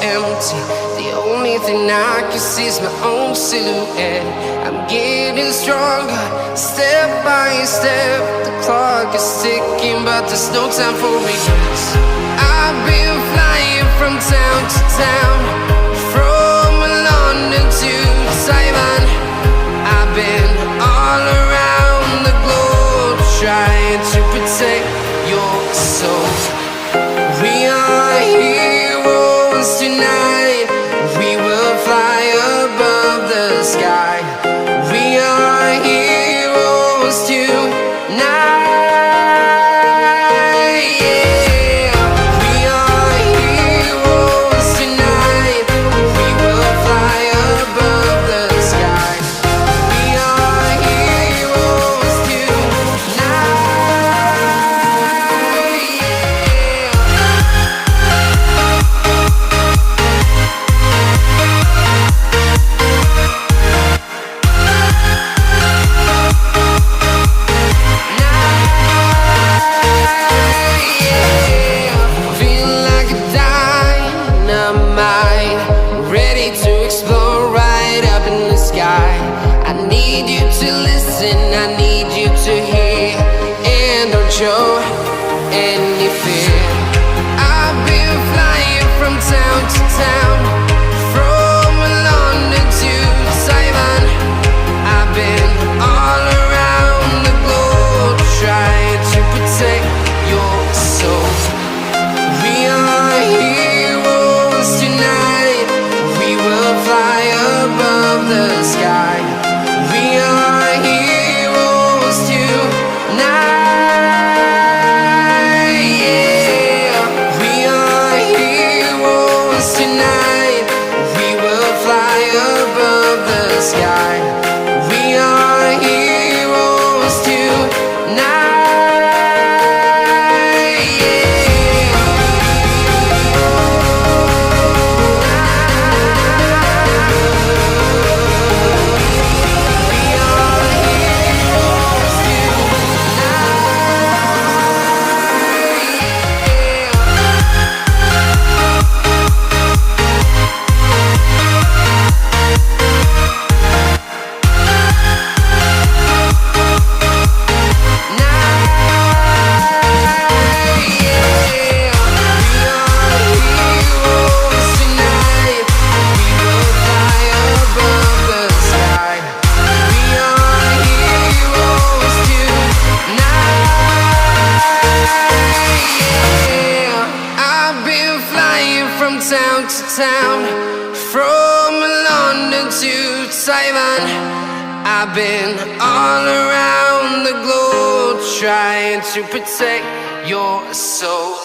empty. The only thing I can see is my own silhouette. I'm getting stronger, step by step. The clock is ticking, but there's no time for regrets. I've been flying from town to town, from London to Taiwan. I've been all around the globe, trying to protect your soul. We are heroes tonight. We will fly above the sky. We are heroes tonight. Yeah. We are heroes tonight. We will fly above the sky. We are heroes tonight. I need you to hear and don't show any fear. I've been flying from town to town, from London to Taiwan. I've been all around the globe, trying to protect your soul. We are heroes tonight. We will fly above the sky. We are heroes tonight. Yeah. We are heroes tonight. We will fly above the sky. We are heroes tonight. Yeah. Town to town, from London to Taiwan. I've been all around the globe, trying to protect your soul.